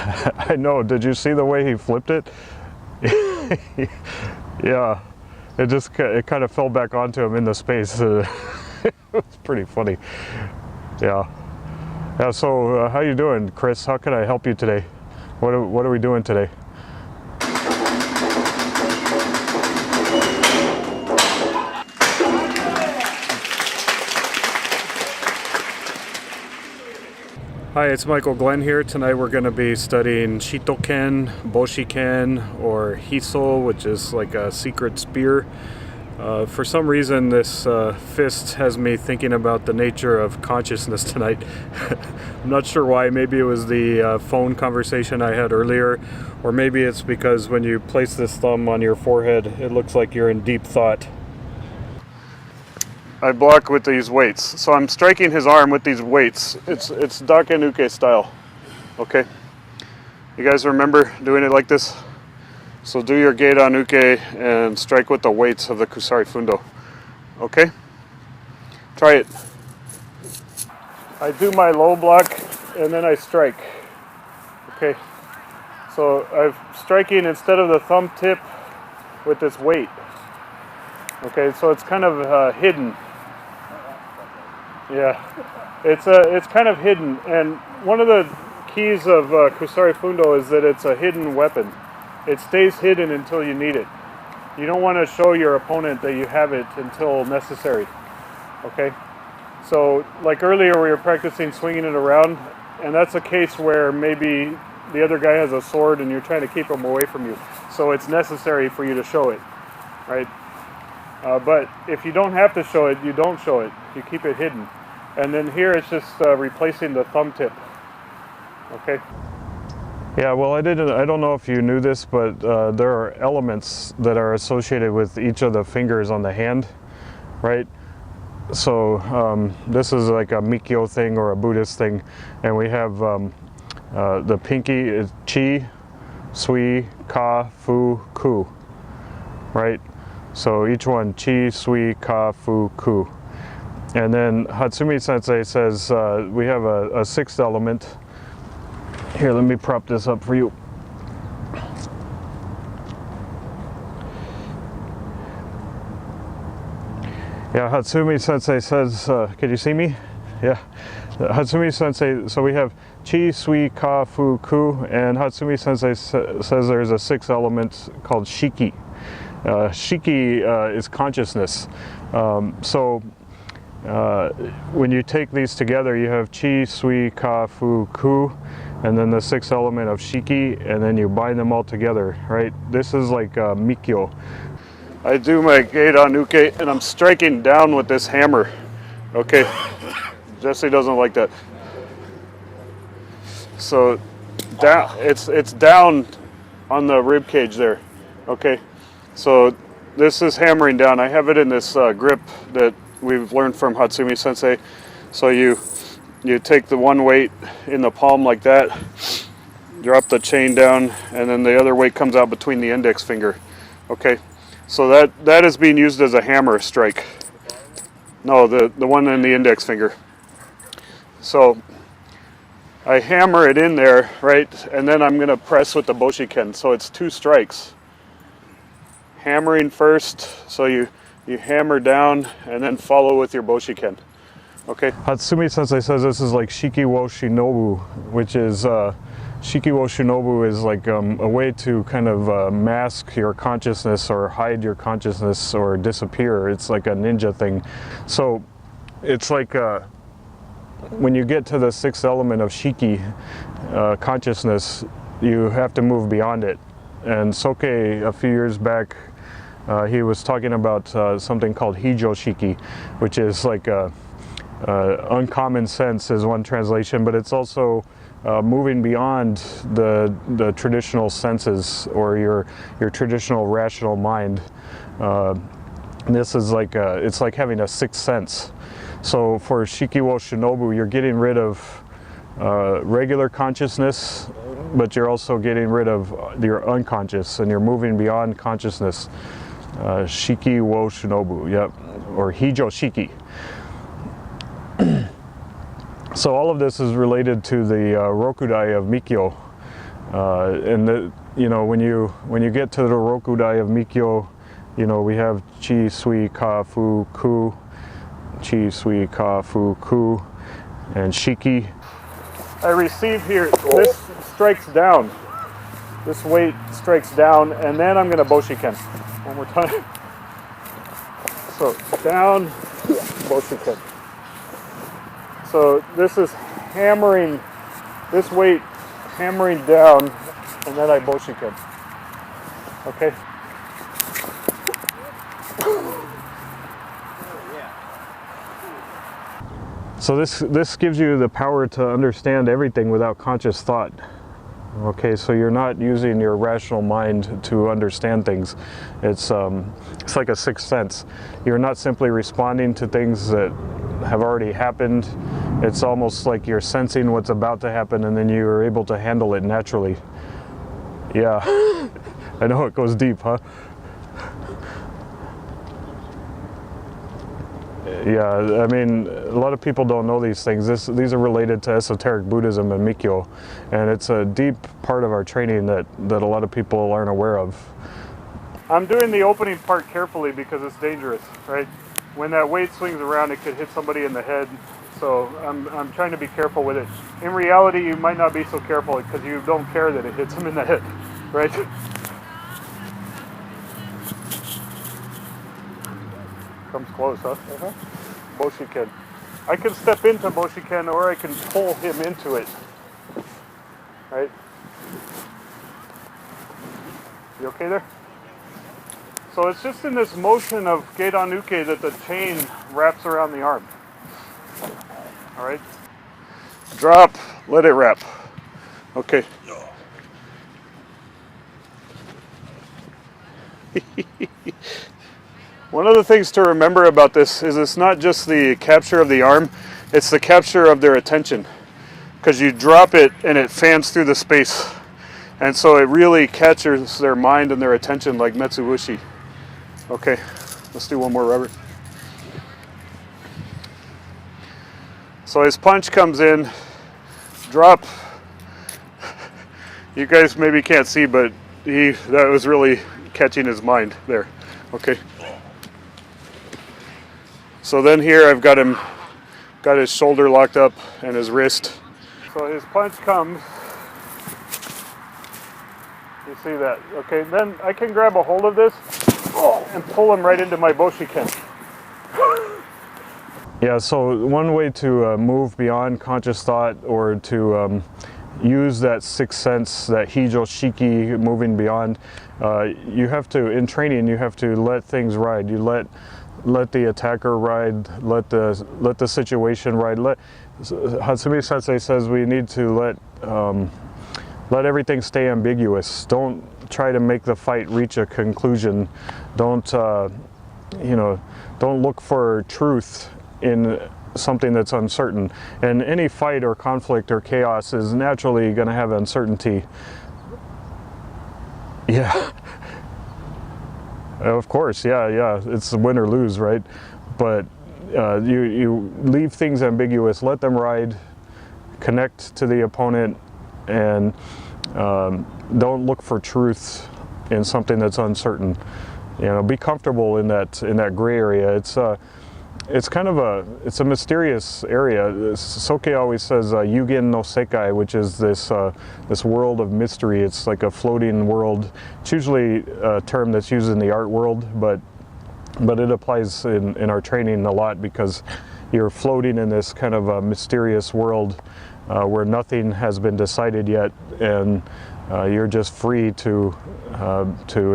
I know. Did you see the way he flipped it? Yeah, it kind of fell back onto him in the space. It was pretty funny. Yeah. Yeah. So how you doing, Chris? How can I help you today? What are we doing today? Hi, it's Michael Glenn here. Tonight we're going to be studying shito-ken, boshi-ken, or hiso, which is like a secret spear. For some reason, this fist has me thinking about the nature of consciousness tonight. I'm not sure why. Maybe it was the phone conversation I had earlier, or maybe it's because when you place this thumb on your forehead, it looks like you're in deep thought. I block with these weights. So I'm striking his arm with these weights. It's Dakenuke style. Okay? You guys remember doing it like this? So do your Geida Nuke and strike with the weights of the kusari fundo. Okay? Try it. I do my low block and then I strike. Okay? So I'm striking instead of the thumb tip with this weight. Okay, so it's kind of hidden. Yeah, it's kind of hidden, and one of the keys of kusari fundo is that it's a hidden weapon. It stays hidden until you need it. You don't want to show your opponent that you have it until necessary. Okay, so like earlier we were practicing swinging it around, and that's a case where maybe the other guy has a sword and you're trying to keep him away from you. So it's necessary for you to show it, right? But if you don't have to show it, you don't show it. You keep it hidden. And then here it's just replacing the thumb tip. Okay. Yeah, well, I don't know if you knew this, but there are elements that are associated with each of the fingers on the hand, right? So this is like a mikkyo thing or a Buddhist thing, and we have the pinky is chi, sui, ka, fu, ku, right? So each one, chi, sui, ka, fu, ku. And then Hatsumi Sensei says we have a sixth element. Here, let me prop this up for you. Yeah, Hatsumi Sensei says, can you see me? Yeah. Hatsumi Sensei, so we have chi, sui, ka, fu, ku, and Hatsumi Sensei says there's a sixth element called shiki. Shiki is consciousness. When you take these together, you have chi, sui, ka, fu, ku, and then the sixth element of shiki, and then you bind them all together, right? This is like mikkyo. I do my Geida Nuke, and I'm striking down with this hammer. Okay, Jesse doesn't like that. So down, it's down on the rib cage there. Okay, so this is hammering down. I have it in this grip that we've learned from Hatsumi Sensei. So you take the one weight in the palm like that, drop the chain down, and then the other weight comes out between the index finger. Okay, so that is being used as a hammer strike. No, the one in the index finger. So I hammer it in there, right, and then I'm gonna press with the Bujinkan. So it's two strikes. Hammering first, so you hammer down and then follow with your Bujinkan. Okay. Hatsumi Sensei says this is like Shiki wo shinobu, which is Shiki wo shinobu is like a way to kind of mask your consciousness or hide your consciousness or disappear. It's like a ninja thing. So it's like when you get to the sixth element of Shiki consciousness, you have to move beyond it. And Soke a few years back, he was talking about something called hijoushiki, which is like uncommon sense is one translation, but it's also moving beyond the traditional senses or your traditional rational mind. This is like it's like having a sixth sense. So for Shiki wo shinobu, you're getting rid of regular consciousness, but you're also getting rid of your unconscious, and you're moving beyond consciousness. Shiki wo shinobu, yep, or hijoushiki. So all of this is related to the rokudai of mikkyo. And you know, when you get to the rokudai of mikkyo, you know, we have chi, sui, ka, fu, ku, chi, sui, ka, fu, ku, and shiki. I receive here, this strikes down. This weight strikes down, and then I'm going to Boshiken. One more time. So down, Boshiken. So this is hammering, this weight hammering down, and then I Boshiken. Okay? So this gives you the power to understand everything without conscious thought. Okay, so you're not using your rational mind to understand things. It's like a sixth sense. You're not simply responding to things that have already happened. It's almost like you're sensing what's about to happen, and then you're able to handle it naturally. Yeah, I know it goes deep, huh? Yeah, I mean, a lot of people don't know these things. These are related to esoteric Buddhism and mikkyo, and it's a deep part of our training that a lot of people aren't aware of. I'm doing the opening part carefully because it's dangerous, right? When that weight swings around, it could hit somebody in the head, so I'm trying to be careful with it. In reality, you might not be so careful because you don't care that it hits them in the head, right? Comes close, huh? Boshiken. I can step into Boshiken, or I can pull him into it. Right? You okay there? So it's just in this motion of Geidan Uke that the chain wraps around the arm. Alright? Drop, let it wrap. Okay. One of the things to remember about this is it's not just the capture of the arm, it's the capture of their attention. Because you drop it and it fans through the space. And so it really captures their mind and their attention like Metsubushi. Okay, let's do one more, Robert. So his punch comes in, drop. You guys maybe can't see, but that was really catching his mind there. Okay. So then here I've got his shoulder locked up and his wrist. So his punch comes. You see that? Okay, then I can grab a hold of this and pull him right into my Boshiken. Yeah, so one way to move beyond conscious thought, or to use that sixth sense, that hijoushiki, moving beyond, you have to, in training, you have to let things ride. You let the attacker ride, let the situation ride. Hatsumi Sensei says we need to let everything stay ambiguous. Don't try to make the fight reach a conclusion. Don't don't look for truth in something that's uncertain. And any fight or conflict or chaos is naturally going to have uncertainty. Yeah. Of course, yeah, it's win or lose, right? But you leave things ambiguous, let them ride, connect to the opponent, and don't look for truth in something that's uncertain. You know, be comfortable in that gray area. It's kind of a mysterious area. Soke always says yugen no sekai, which is this world of mystery. It's like a floating world. It's usually a term that's used in the art world, but it applies in our training a lot, because you're floating in this kind of a mysterious world where nothing has been decided yet, and you're just free to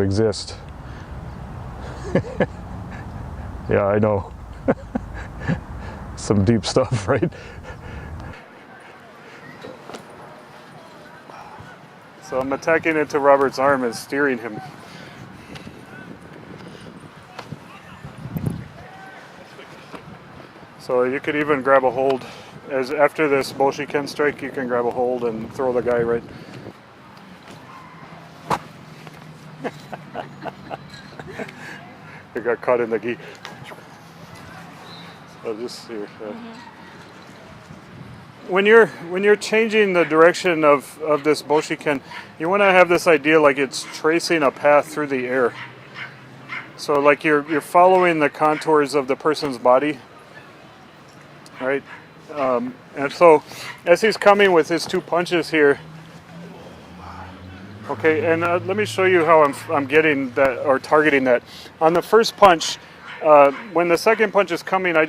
exist. Yeah, I know. Some deep stuff, right? So I'm attacking into Robert's arm and steering him. So you could even grab a hold. After this Boshiken strike, you can grab a hold and throw the guy right. It got caught in the gi. So just here. when you're changing the direction of this Boshiken, you want to have this idea like it's tracing a path through the air. So like you're following the contours of the person's body, right? And so as he's coming with his 2 punches here, okay, and let me show you how I'm getting that or targeting that. On the first punch, when the second punch is coming, I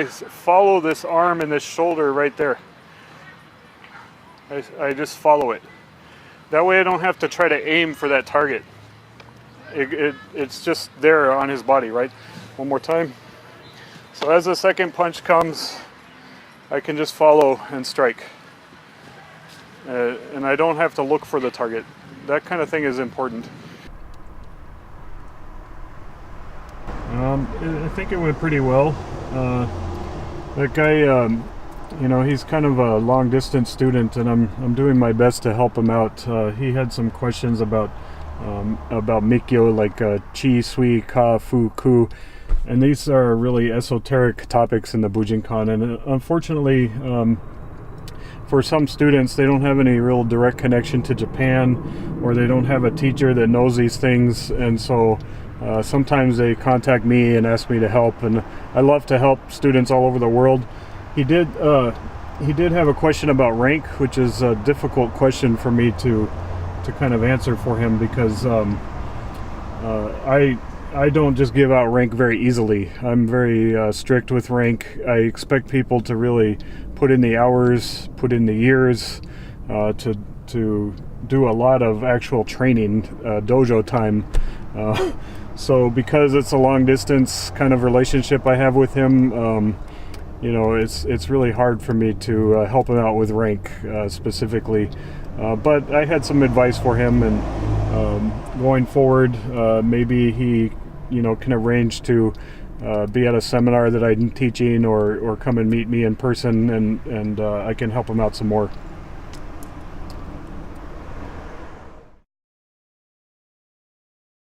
follow this arm and this shoulder right there. I just follow it. That way I don't have to try to aim for that target. It's just there on his body, right? One more time. So as the second punch comes, I can just follow and strike. And I don't have to look for the target. That kind of thing is important. I think it went pretty well. That guy, you know, he's kind of a long distance student, and I'm doing my best to help him out. He had some questions about mikkyo, like chi, sui, ka, fu, ku, and these are really esoteric topics in the Bujinkan. And unfortunately, for some students, they don't have any real direct connection to Japan, or they don't have a teacher that knows these things, and so sometimes they contact me and ask me to help, and I love to help students all over the world. He did have a question about rank, which is a difficult question for me to kind of answer for him, because I don't just give out rank very easily. I'm very strict with rank. I expect people to really put in the hours, put in the years, to do a lot of actual training, dojo time. So because it's a long distance kind of relationship I have with him, you know, it's really hard for me to help him out with rank specifically. But I had some advice for him, and going forward, maybe he, you know, can arrange to be at a seminar that I'm teaching, or come and meet me in person, and I can help him out some more.